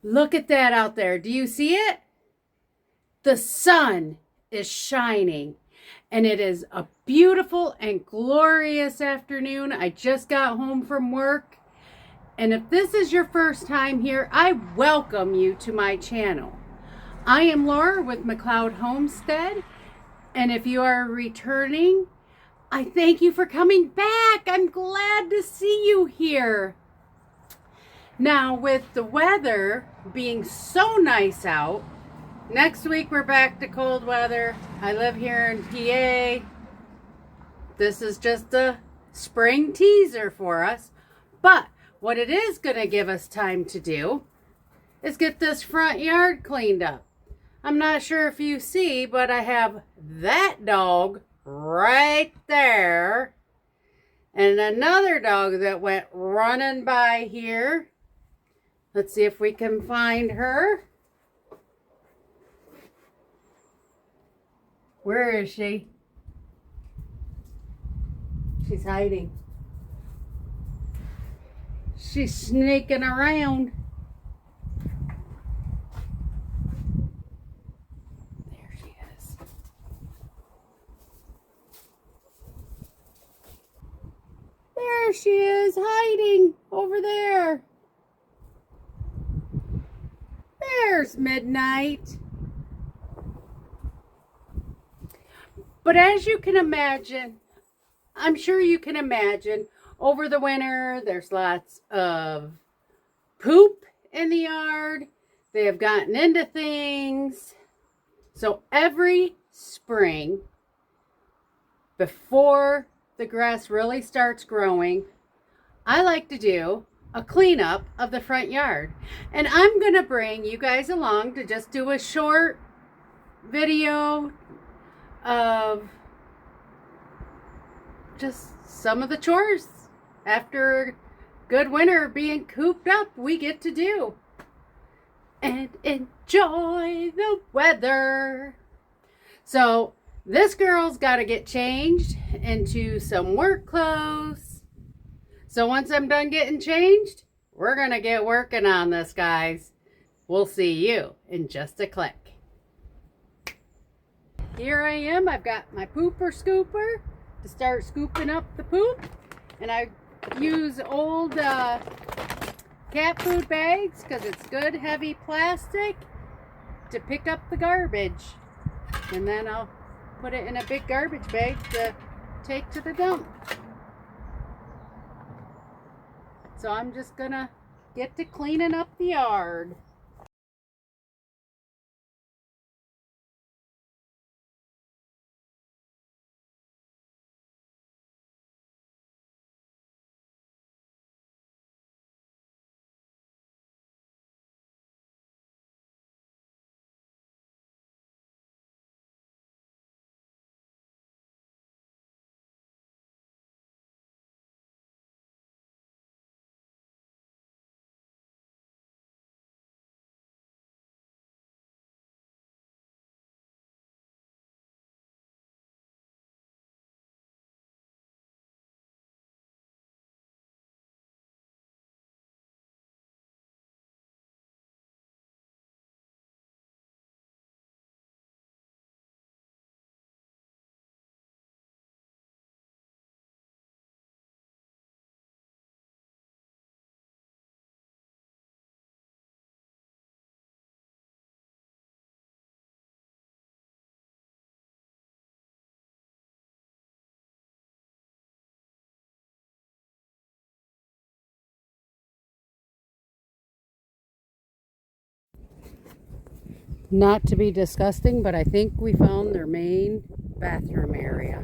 Look at that out there. Do you see it? The sun is shining and it is a beautiful and glorious afternoon. I just got home from work. And if this is your first time here, I welcome you to my channel. I am Laura with McLeod Homestead. And if you are returning, I thank you for coming back. I'm glad to see you here. Now, with the weather being so nice out, next week we're back to cold weather. I live here in PA. This is just a spring teaser for us. But what it is going to give us time to do is get this front yard cleaned up. I'm not sure if you see, but I have that dog right there. And another dog that went running by here. Let's see if we can find her. Where is she? She's hiding. She's sneaking around. There she is. There she is, hiding over there. There's Midnight. But as you can imagine, I'm sure you can imagine, over the winter, there's lots of poop in the yard. They have gotten into things. So every spring, before the grass really starts growing, I like to do a cleanup of the front yard. And I'm going to bring you guys along to just do a short video of just some of the chores after good winter being cooped up we get to do and enjoy the weather. So this girl's got to get changed into some work clothes. So once I'm done getting changed, we're going to get working on this, guys. We'll see you in just a click. Here I am. I've got my pooper scooper to start scooping up the poop. And I use old cat food bags because it's good, heavy plastic to pick up the garbage. And then I'll put it in a big garbage bag to take to the dump. So I'm just gonna get to cleaning up the yard. Not to be disgusting, but I think we found their main bathroom area.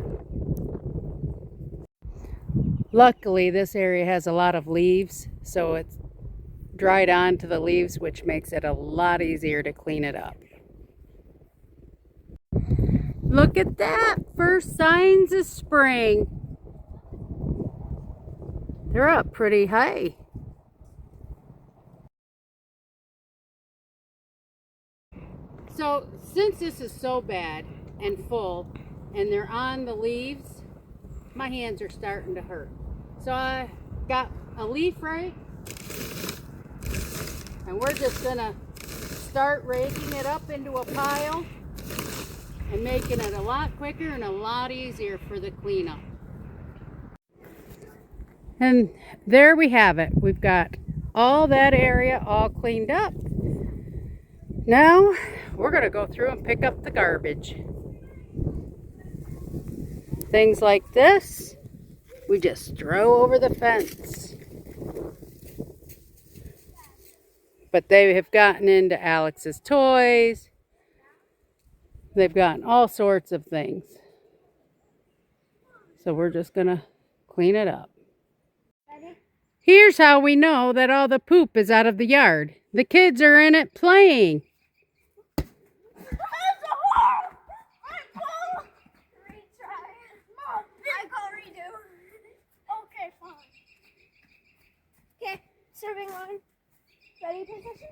Luckily, this area has a lot of leaves, so it's dried onto the leaves, which makes it a lot easier to clean it up. Look at that! First signs of spring. They're up pretty high. So since this is so bad and full and they're on the leaves, my hands are starting to hurt. So I got a leaf rake And we're just gonna start raking it up into a pile and making it a lot quicker and a lot easier for the cleanup. And there we have it. We've got all that area all cleaned up. Now we're gonna go through and pick up the garbage. Things like this, we just throw over the fence. But they have gotten into Alex's toys. They've gotten all sorts of things. So we're just gonna clean it up. Here's how we know that all the poop is out of the yard. The kids are in it playing. Serving line. Ready, position?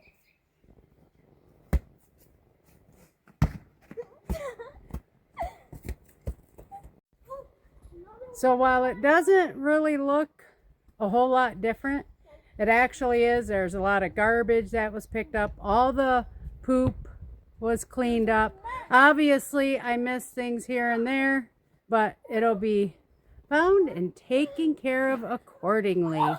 So while it doesn't really look a whole lot different, it actually is. There's a lot of garbage that was picked up. All the poop was cleaned up. Obviously, I missed things here and there, but it'll be found and taken care of accordingly.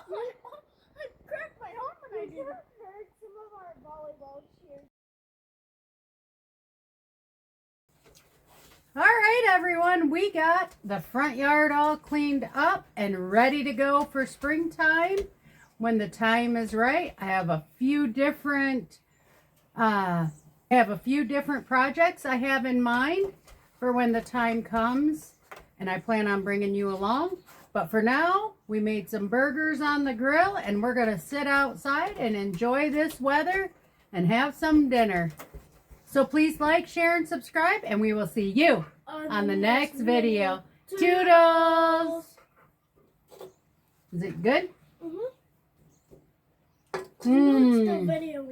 All right, everyone, we got the front yard all cleaned up and ready to go for springtime. When the time is right, I have a few different projects I have in mind for when the time comes, and I plan on bringing you along. But for now, we made some burgers on the grill, and we're gonna sit outside and enjoy this weather and have some dinner. So please like, share, and subscribe, and we will see you on the next video. Toodles! Is it good? Mm-hmm.